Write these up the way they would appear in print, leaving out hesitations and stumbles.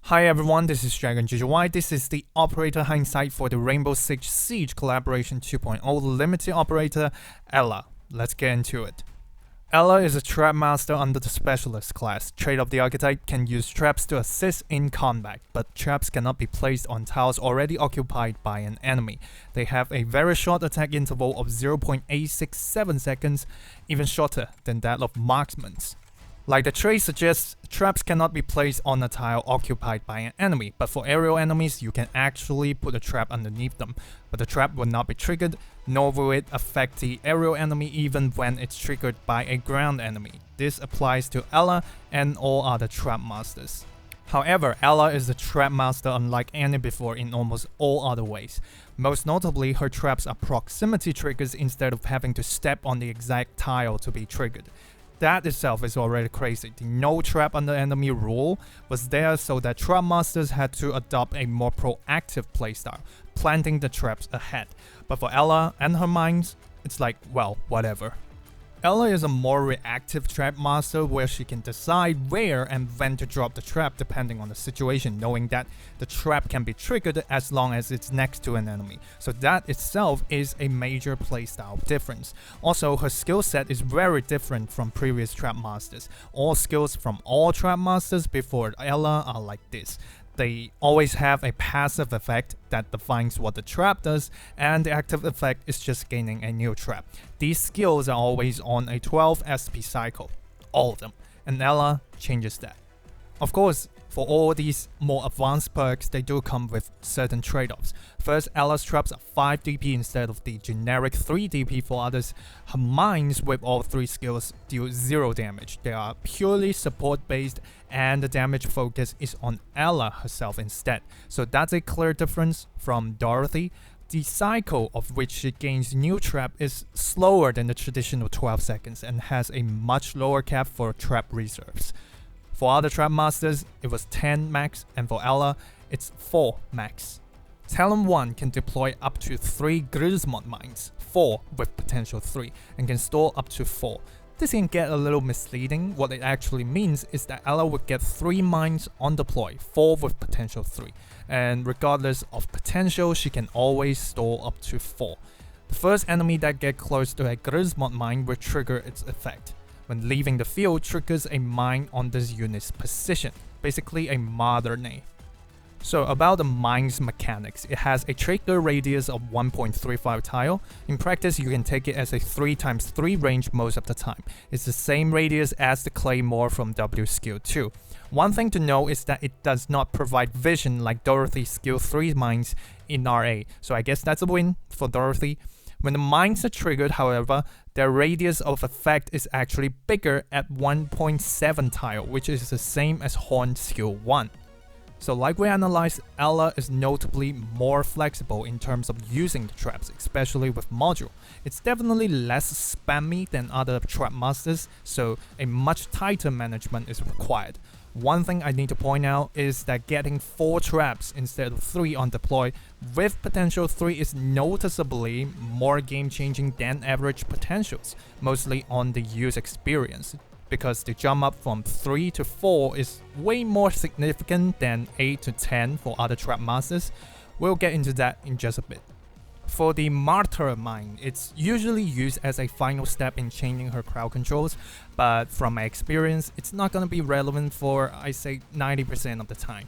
Hi everyone, this is Dragon GGY. This is the operator Hindsight for the Rainbow Six Siege Collaboration 2.0 limited operator, Ella. Let's get into it. Ella is a trap master under the specialist class. Trait of the Archetype can use traps to assist in combat, but traps cannot be placed on tiles already occupied by an enemy. They have a very short attack interval of 0.867 seconds, even shorter than that of marksmen's. Like the trait suggests, traps cannot be placed on a tile occupied by an enemy, but for aerial enemies you can actually put a trap underneath them, but the trap will not be triggered, nor will it affect the aerial enemy even when it's triggered by a ground enemy. This applies to Ella and all other trap masters. However, Ella is a trap master unlike any before in almost all other ways. Most notably, her traps are proximity triggers instead of having to step on the exact tile to be triggered. That itself is already crazy. The no trap under enemy rule was there so that trap masters had to adopt a more proactive playstyle, planting the traps ahead. But for Ella and her mines, it's like, well, whatever. Ella is a more reactive trap master where she can decide where and when to drop the trap depending on the situation, knowing that the trap can be triggered as long as it's next to an enemy. So that itself is a major playstyle difference. Also, her skill set is very different from previous trap masters. All skills from all trap masters before Ella are like this. They always have a passive effect that defines what the trap does, and the active effect is just gaining a new trap. These skills are always on a 12 SP cycle, all of them, and Ella changes that. Of course, for all these more advanced perks, they do come with certain trade-offs. First, Ella's traps are 5 DP instead of the generic 3 DP for others. Her mines with all 3 skills deal 0 damage. They are purely support based and the damage focus is on Ella herself instead. So that's a clear difference from Dorothy. The cycle of which she gains new trap is slower than the traditional 12 seconds and has a much lower cap for trap reserves. For other trap masters, it was 10 max, and for Ella, it's 4 max. Talent 1 can deploy up to 3 Grismod mines, 4 with potential 3, and can store up to 4. This can get a little misleading. What it actually means is that Ella would get 3 mines on deploy, 4 with potential 3, and regardless of potential, she can always store up to 4. The first enemy that gets close to a Grismod mine will trigger its effect. When leaving the field, triggers a mine on this unit's position, basically a mother nade. So about the mine's mechanics, it has a trigger radius of 1.35 tile. In practice, you can take it as a 3x3 range most of the time. It's the same radius as the Claymore from W skill 2. One thing to know is that it does not provide vision like Dorothy's skill 3 mines in RA, so I guess that's a win for Dorothy. When the mines are triggered, however, their radius of effect is actually bigger at 1.7 tile, which is the same as Horn skill 1. So like we analyzed, Ella is notably more flexible in terms of using the traps, especially with module. It's definitely less spammy than other trap masters, so a much tighter management is required. One thing I need to point out is that getting 4 traps instead of 3 on deploy with potential 3 is noticeably more game-changing than average potentials, mostly on the use experience, because the jump up from 3 to 4 is way more significant than 8 to 10 for other trap masters. We'll get into that in just a bit. For the Martyr mine, it's usually used as a final step in chaining her crowd controls, but from my experience, it's not gonna be relevant for, I say, 90% of the time.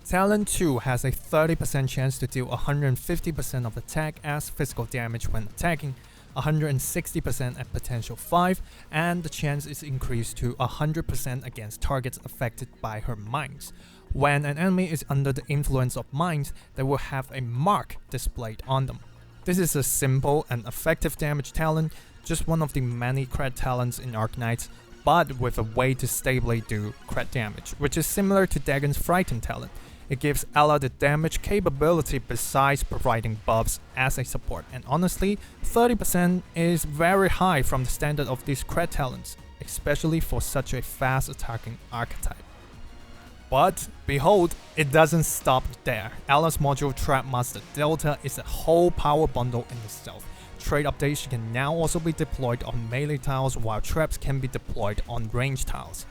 Talent 2 has a 30% chance to deal 150% of attack as physical damage when attacking, 160% at potential 5, and the chance is increased to 100% against targets affected by her mines. When an enemy is under the influence of mines, they will have a mark displayed on them. This is a simple and effective damage talent, just one of the many crit talents in Arknights, but with a way to stably do crit damage, which is similar to Dagon's Frighten talent. It gives Ella the damage capability besides providing buffs as a support, and honestly, 30% is very high from the standard of these crit talents, especially for such a fast attacking archetype. But behold, it doesn't stop there. Ella's module Trap Master Delta is a whole power bundle in itself. Trade updates can now also be deployed on melee tiles while traps can be deployed on range tiles.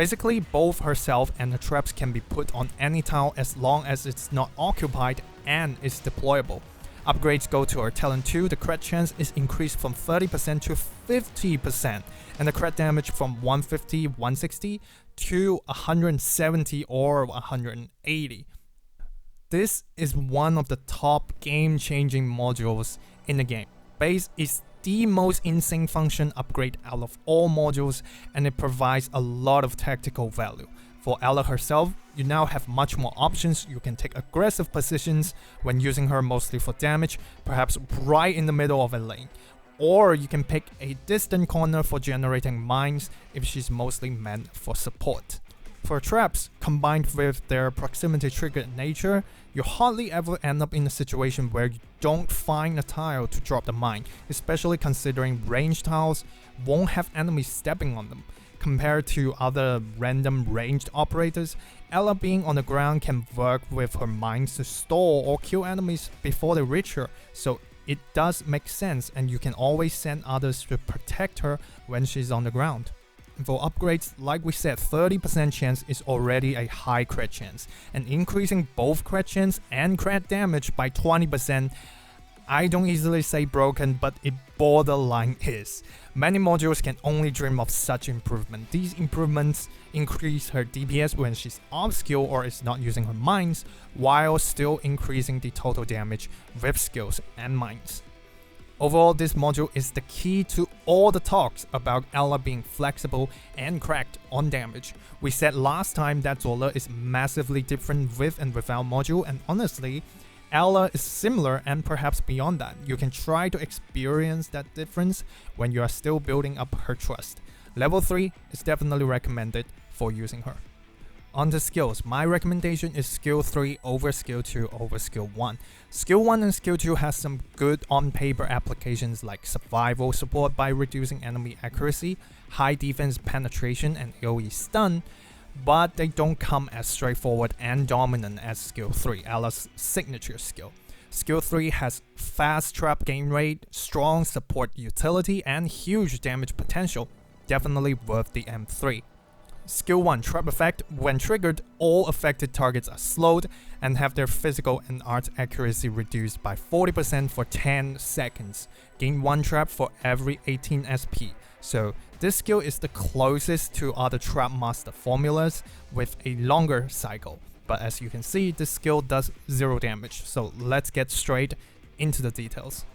Basically, both herself and the traps can be put on any tile as long as it's not occupied and is deployable. Upgrades go to her talent 2, the crit chance is increased from 30% to 50%, and the crit damage from 150, 160 to 170 or 180. This is one of the top game-changing modules in the game. Base is the most insane function upgrade out of all modules, and it provides a lot of tactical value. For Ela herself, you now have much more options. You can take aggressive positions when using her mostly for damage, perhaps right in the middle of a lane. Or you can pick a distant corner for generating mines if she's mostly meant for support. For traps, combined with their proximity triggered nature, you hardly ever end up in a situation where you don't find a tile to drop the mine, especially considering ranged tiles won't have enemies stepping on them. Compared to other random ranged operators, Ela being on the ground can work with her mines to stall or kill enemies before they reach her, so it does make sense, and you can always send others to protect her when she's on the ground. For upgrades, like we said, 30% chance is already a high crit chance, and increasing both crit chance and crit damage by 20%, I don't easily say broken, but it borderline is. Many modules can only dream of such improvement. These improvements increase her DPS when she's off skill or is not using her mines, while still increasing the total damage with skills and mines. Overall, this module is the key to all the talks about Ela being flexible and cracked on damage. We said last time that Zola is massively different with and without module, and honestly, Ela is similar and perhaps beyond that. You can try to experience that difference when you are still building up her trust. Level 3 is definitely recommended for using her. On to skills, my recommendation is skill 3 over skill 2 over skill 1. Skill 1 and skill 2 has some good on-paper applications like survival support by reducing enemy accuracy, high defense penetration, and AoE stun, but they don't come as straightforward and dominant as skill 3, Ela's signature skill. Skill 3 has fast trap gain rate, strong support utility, and huge damage potential, definitely worth the M3. Skill 1 Trap Effect. When triggered, all affected targets are slowed and have their physical and art accuracy reduced by 40% for 10 seconds. Gain 1 trap for every 18 SP. So this skill is the closest to other Trap Master formulas with a longer cycle. But as you can see, this skill does 0 damage. So let's get straight into the details.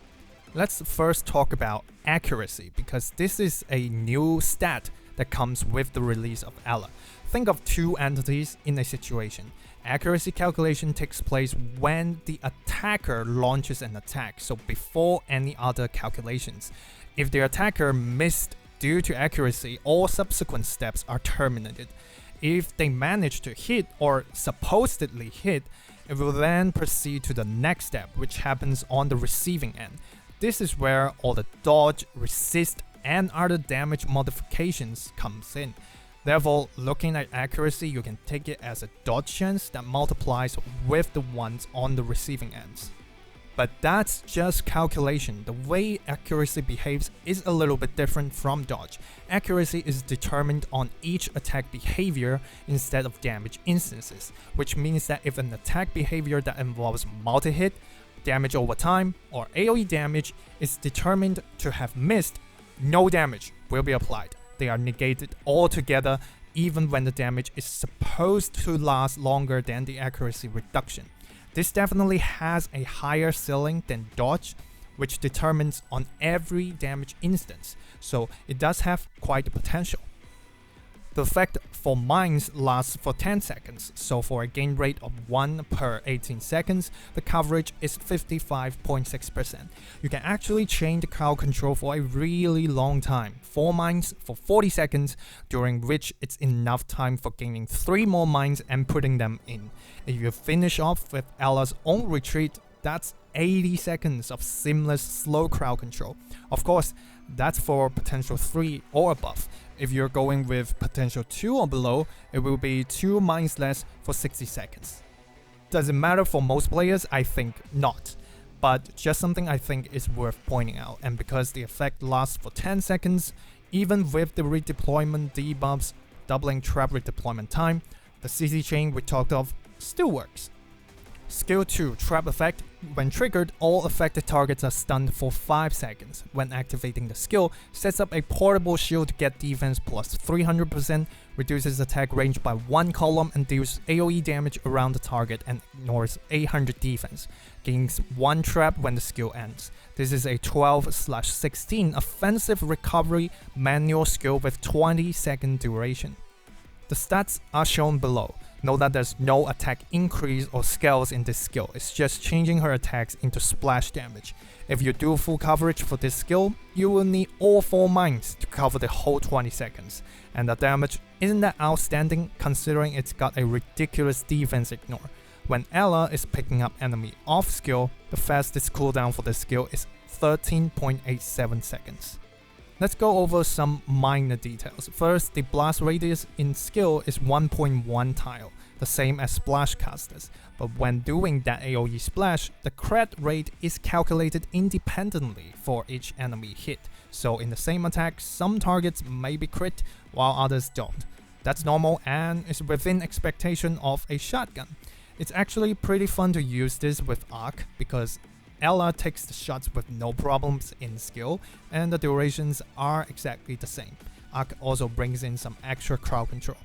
Let's first talk about accuracy, because this is a new stat that comes with the release of Ela. Think of two entities in a situation. Accuracy calculation takes place when the attacker launches an attack, so before any other calculations. If the attacker missed due to accuracy, all subsequent steps are terminated. If they manage to hit or supposedly hit, it will then proceed to the next step, which happens on the receiving end. This is where all the dodge, resist, and other damage modifications comes in. Therefore, looking at accuracy, you can take it as a dodge chance that multiplies with the ones on the receiving ends. But that's just calculation. The way accuracy behaves is a little bit different from dodge. Accuracy is determined on each attack behavior instead of damage instances, which means that if an attack behavior that involves multi-hit, damage over time, or AoE damage is determined to have missed, no damage will be applied. They are negated altogether, even when the damage is supposed to last longer than the accuracy reduction. This definitely has a higher ceiling than dodge, which determines on every damage instance, so it does have quite the potential. The effect for mines lasts for 10 seconds, so for a gain rate of 1 per 18 seconds, the coverage is 55.6%. You can actually chain the crowd control for a really long time, 4 mines for 40 seconds, during which it's enough time for gaining 3 more mines and putting them in. If you finish off with Ela's own retreat, that's 80 seconds of seamless slow crowd control. Of course, that's for potential 3 or above. If you're going with potential 2 or below, it will be 2 mines less for 60 seconds. Does it matter for most players? I think not. But just something I think is worth pointing out, and because the effect lasts for 10 seconds, even with the redeployment debuffs, doubling trap redeployment time. The CC chain we talked of still works. Skill 2, Trap Effect. When triggered, all affected targets are stunned for 5 seconds. When activating the skill, sets up a portable shield to get defense plus 300%, reduces attack range by 1 column and deals AoE damage around the target and ignores 800 defense. Gains 1 trap when the skill ends. This is a 12/16 offensive recovery manual skill with 20-second duration. The stats are shown below. Note that there's no attack increase or scales in this skill, it's just changing her attacks into splash damage. If you do full coverage for this skill, you will need all 4 mines to cover the whole 20 seconds. And the damage isn't that outstanding considering it's got a ridiculous defense ignore. When Ela is picking up enemy off skill, the fastest cooldown for this skill is 13.87 seconds. Let's go over some minor details. First, the blast radius in skill is 1.1 tile, the same as splash casters, but when doing that AoE splash, the crit rate is calculated independently for each enemy hit, so in the same attack, some targets may be crit while others don't. That's normal and is within expectation of a shotgun. It's actually pretty fun to use this with Arc because Ela takes the shots with no problems in skill, and the durations are exactly the same. Arc also brings in some extra crowd control.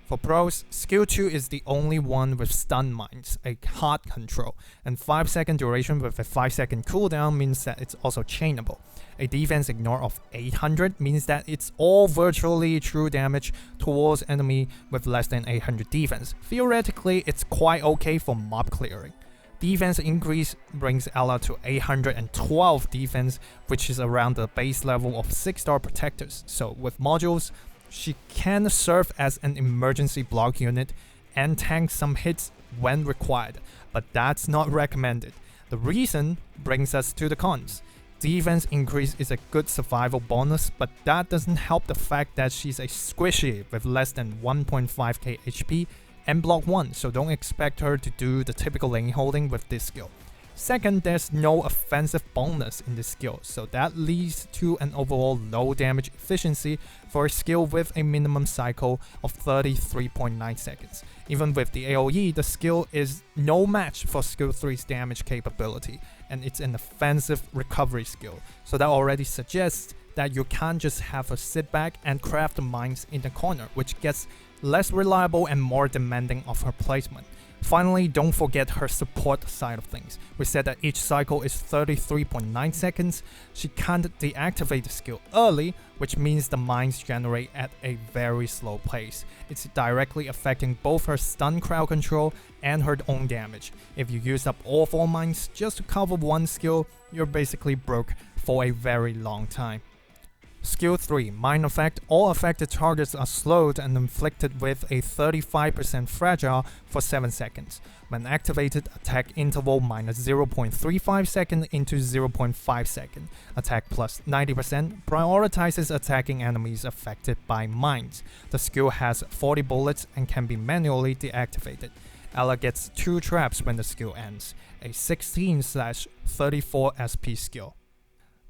For pros, skill 2 is the only one with stun mines, a hard control, and 5-second duration with a 5-second cooldown means that it's also chainable. A defense ignore of 800 means that it's all virtually true damage towards enemy with less than 800 defense. Theoretically, it's quite okay for mob clearing. Defense increase brings Ela to 812 defense, which is around the base level of 6-star protectors. So with modules, she can serve as an emergency block unit and tank some hits when required, but that's not recommended. The reason brings us to the cons. Defense increase is a good survival bonus, but that doesn't help the fact that she's a squishy with less than 1.5k HP and block 1, so don't expect her to do the typical lane holding with this skill. Second, there's no offensive bonus in this skill, so that leads to an overall low damage efficiency for a skill with a minimum cycle of 33.9 seconds. Even with the AoE, the skill is no match for skill 3's damage capability, and it's an offensive recovery skill, so that already suggests that you can't just have her sit back and craft the mines in the corner, which gets less reliable and more demanding of her placement. Finally, don't forget her support side of things. We said that each cycle is 33.9 seconds. She can't deactivate the skill early, which means the mines generate at a very slow pace. It's directly affecting both her stun crowd control and her own damage. If you use up all 4 mines just to cover one skill, you're basically broke for a very long time. Skill 3, Mine Effect. All affected targets are slowed and inflicted with a 35% fragile for 7 seconds. When activated, attack interval minus 0.35 second into 0.5 second. Attack plus 90% prioritizes attacking enemies affected by mines. The skill has 40 bullets and can be manually deactivated. Ela gets 2 traps when the skill ends, a 16/34 SP skill.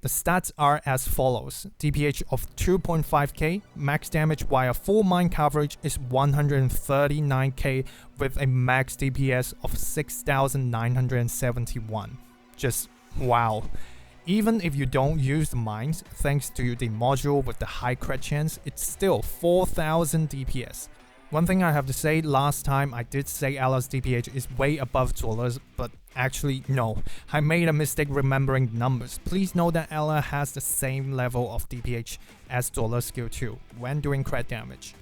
The stats are as follows: DPH of 2.5k, max damage via full mine coverage is 139k with a max DPS of 6,971. Just wow. Even if you don't use the mines, thanks to the module with the high crit chance, it's still 4,000 DPS. One thing I have to say, last time I did say Ela's DPH is way above Zola's, but actually no, I made a mistake remembering the numbers. Please know that Ela has the same level of DPH as Zola's skill 2 when doing crit damage.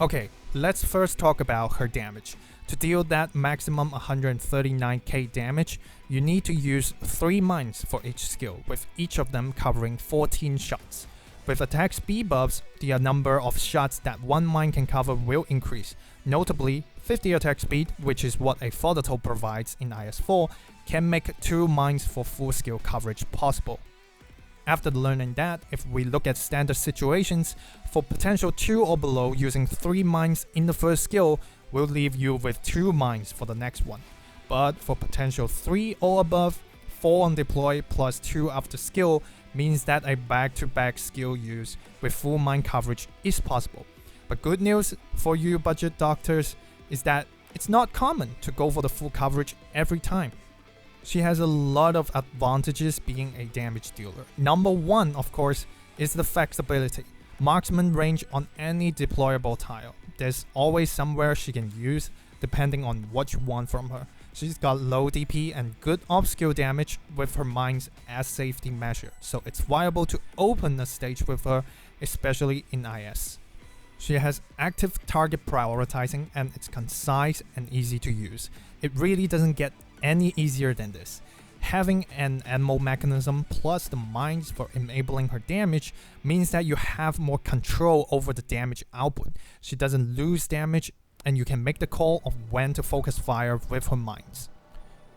Okay, let's first talk about her damage. To deal that maximum 139k damage, you need to use 3 mines for each skill, with each of them covering 14 shots. With attack speed buffs, the number of shots that one mine can cover will increase. Notably, 50 attack speed, which is what a Phototope provides in IS4, can make 2 mines for full skill coverage possible. After learning that, if we look at standard situations, for potential 2 or below, using 3 mines in the first skill will leave you with 2 mines for the next one. But for potential 3 or above, 4 on deploy plus 2 after skill means that a back-to-back skill use with full mine coverage is possible. But good news for you budget doctors is that it's not common to go for the full coverage every time. She has a lot of advantages being a damage dealer. Number one, of course, is the flexibility. Marksman range on any deployable tile. There's always somewhere she can use depending on what you want from her. She's got low DP and good obscure damage with her mines as safety measure, so it's viable to open a stage with her, especially in IS. She has active target prioritizing and it's concise and easy to use. It really doesn't get any easier than this. Having an ammo mechanism plus the mines for enabling her damage means that you have more control over the damage output. She doesn't lose damage and you can make the call of when to focus fire with her mines.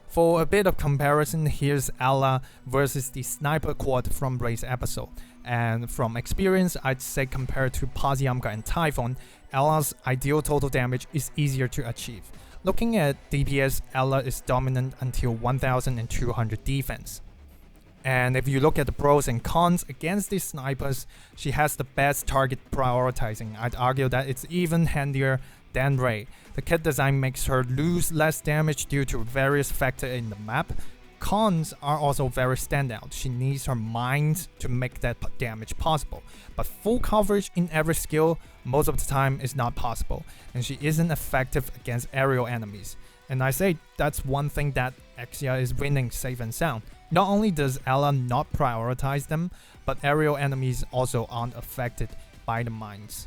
For a bit of comparison, here's Ella versus the Sniper Quad from Ray's episode. And from experience, I'd say compared to Pasiamka and Typhon, Ella's ideal total damage is easier to achieve. Looking at DPS, Ella is dominant until 1200 defense. And if you look at the pros and cons against these snipers, she has the best target prioritizing. I'd argue that it's even handier than Ray. The kit design makes her lose less damage due to various factors in the map. Cons are also very standout. She needs her mines to make that damage possible, but full coverage in every skill most of the time is not possible, and she isn't effective against aerial enemies. And I say that's one thing that Exia is winning safe and sound. Not only does Ella not prioritize them, but aerial enemies also aren't affected by the mines.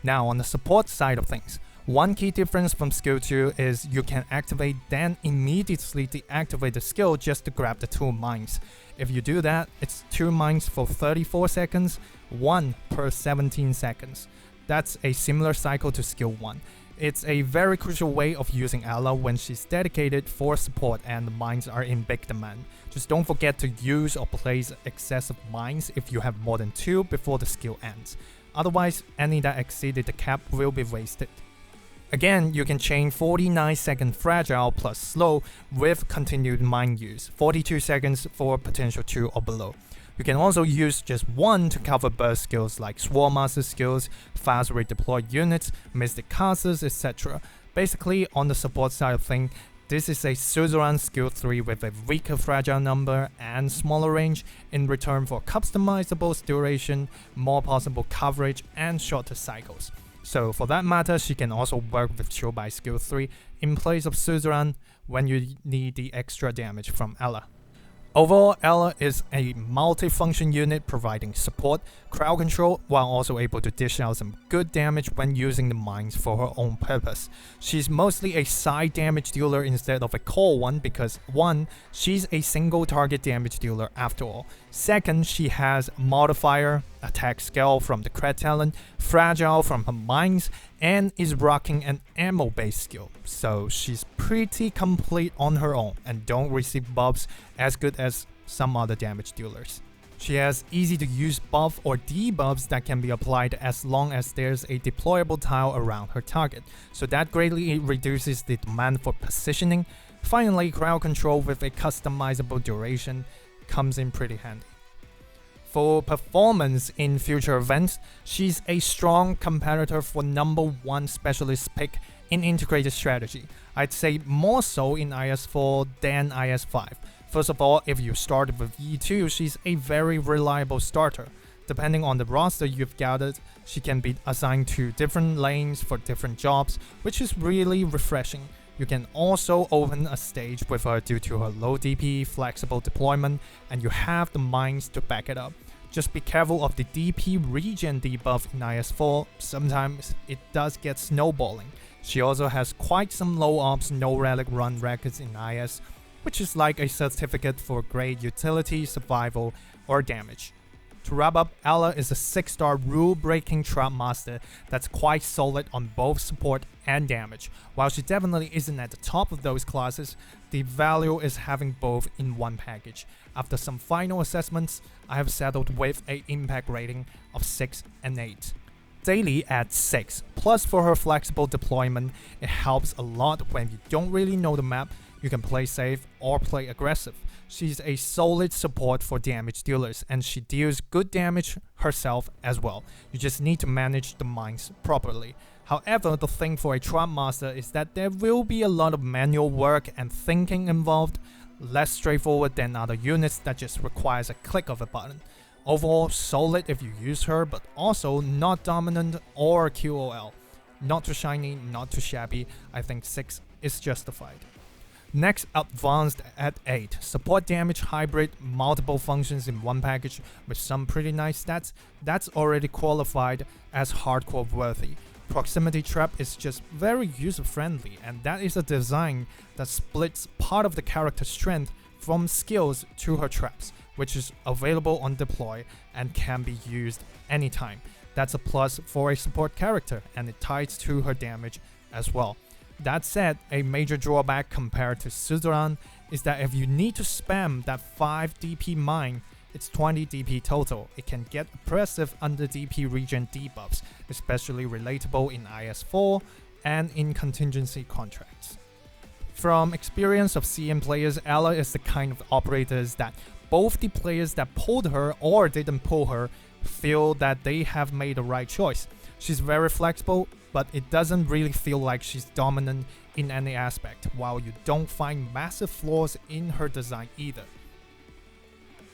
Now on the support side of things, one key difference from skill 2 is you can activate then immediately deactivate the skill just to grab the 2 mines. If you do that, it's 2 mines for 34 seconds, 1 per 17 seconds. That's a similar cycle to skill 1. It's a very crucial way of using Ella when she's dedicated for support and the mines are in big demand. Just don't forget to use or place excessive mines if you have more than 2 before the skill ends. Otherwise, any that exceeded the cap will be wasted. Again, you can chain 49 second fragile plus slow with continued mine use, 42 seconds for potential 2 or below. You can also use just 1 to cover burst skills like Swarm Master skills, fast redeploy units, Mystic Casters, etc. Basically, on the support side of things, this is a suzerain skill 3 with a weaker fragile number and smaller range in return for customizable duration, more possible coverage, and shorter cycles. So for that matter, she can also work with Chobai skill 3 in place of suzerain when you need the extra damage from Ella. Overall, Ella is a multi-function unit providing support, crowd control, while also able to dish out some good damage when using the mines for her own purpose. She's mostly a side damage dealer instead of a core one because 1. She's a single target damage dealer after all. 2nd, she has modifier, attack scale from the crit talent, fragile from her mines, and is rocking an ammo based skill. So she's pretty complete on her own and don't receive buffs as good as some other damage dealers. She has easy to use buff or debuffs that can be applied as long as there's a deployable tile around her target, so that greatly reduces the demand for positioning. Finally, crowd control with a customizable duration comes in pretty handy. For performance in future events, she's a strong competitor for number 1 specialist pick in integrated strategy. I'd say more so in IS4 than IS5. First of all, if you started with E2, she's a very reliable starter. Depending on the roster you've gathered, she can be assigned to different lanes for different jobs, which is really refreshing. You can also open a stage with her due to her low DP, flexible deployment, and you have the mines to back it up. Just be careful of the DP regen debuff in IS4, sometimes it does get snowballing. She also has quite some low ops, no relic run records in IS, which is like a certificate for great utility, survival, or damage. To wrap up, Ella is a 6-star rule-breaking trap master that's quite solid on both support and damage. While she definitely isn't at the top of those classes, the value is having both in one package. After some final assessments, I have settled with an impact rating of 6 and 8. Daily at 6, plus for her flexible deployment, it helps a lot when you don't really know the map. You can play safe or play aggressive. She's a solid support for damage dealers, and she deals good damage herself as well. You just need to manage the mines properly. However, the thing for a Trap Master is that there will be a lot of manual work and thinking involved, less straightforward than other units that just requires a click of a button. Overall, solid if you use her, but also not dominant or QOL. Not too shiny, not too shabby. I think 6 is justified. Next, Advanced at 8. Support damage hybrid, multiple functions in one package with some pretty nice stats. That's already qualified as hardcore worthy. Proximity Trap is just very user-friendly, and that is a design that splits part of the character's strength from skills to her traps, which is available on deploy and can be used anytime. That's a plus for a support character, and it ties to her damage as well. That said, a major drawback compared to Suzerain is that if you need to spam that 5 DP mine, it's 20 DP total. It can get oppressive under DP regen debuffs, especially relatable in IS4 and in contingency contracts. From experience of CN players, Ella is the kind of operators that both the players that pulled her or didn't pull her feel that they have made the right choice. She's very flexible, but it doesn't really feel like she's dominant in any aspect, while you don't find massive flaws in her design either.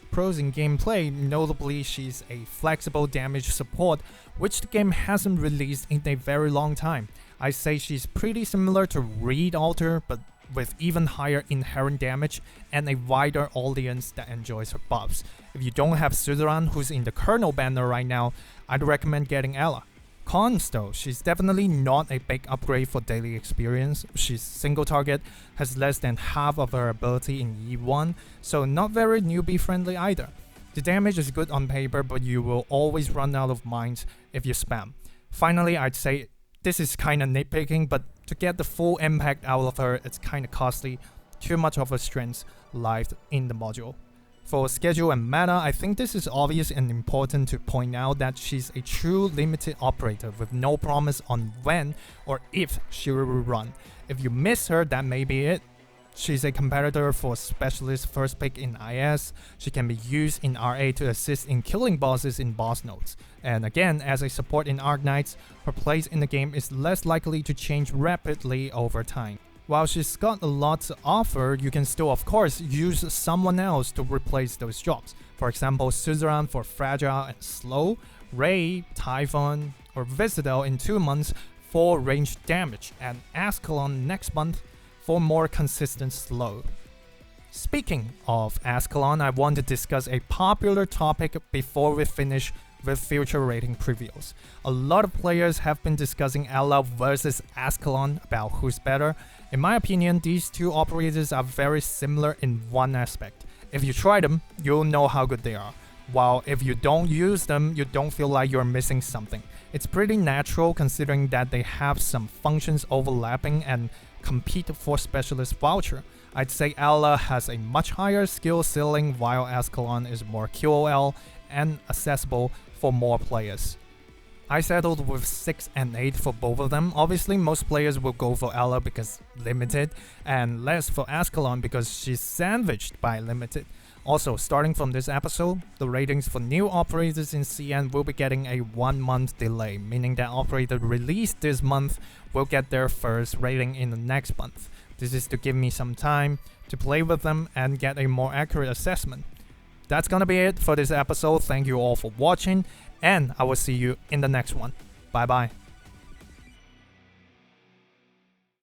Pros in gameplay, notably she's a flexible damage support, which the game hasn't released in a very long time. I say she's pretty similar to Reed Alter, but with even higher inherent damage and a wider audience that enjoys her buffs. If you don't have Suzerain, who's in the Colonel banner right now, I'd recommend getting Ella. Cons though, she's definitely not a big upgrade for daily experience. She's single target, has less than half of her ability in E1, so not very newbie friendly either. The damage is good on paper, but you will always run out of mines if you spam. Finally, I'd say this is kinda nitpicking, but to get the full impact out of her, it's kinda costly. Too much of her strengths lived in the module. For schedule and meta, I think this is obvious and important to point out that she's a true limited operator with no promise on when or if she will run. If you miss her, that may be it. She's a competitor for specialist first pick in IS. She can be used in RA to assist in killing bosses in boss nodes. And again, as a support in Arknights, her place in the game is less likely to change rapidly over time. While she's got a lot to offer, you can still of course use someone else to replace those jobs. For example, Suzerain for fragile and slow, Ray, Typhon, or Visidel in 2 months for ranged damage, and Ascalon next month for more consistent slow. Speaking of Ascalon, I want to discuss a popular topic before we finish with future rating previews. A lot of players have been discussing Ella versus Ascalon about who's better. In my opinion, these two operators are very similar in one aspect. If you try them, you'll know how good they are. While if you don't use them, you don't feel like you're missing something. It's pretty natural considering that they have some functions overlapping and compete for specialist voucher. I'd say Ella has a much higher skill ceiling while Ascalon is more QOL and accessible for more players. I settled with 6 and 8 for both of them. Obviously, most players will go for Ella because limited, and less for Ascalon because she's sandwiched by limited. Also, starting from this episode, the ratings for new operators in CN will be getting a 1-month delay, meaning that operator released this month will get their first rating in the next month. This is to give me some time to play with them and get a more accurate assessment. That's gonna be it for this episode. Thank you all for watching, and I will see you in the next one. Bye bye.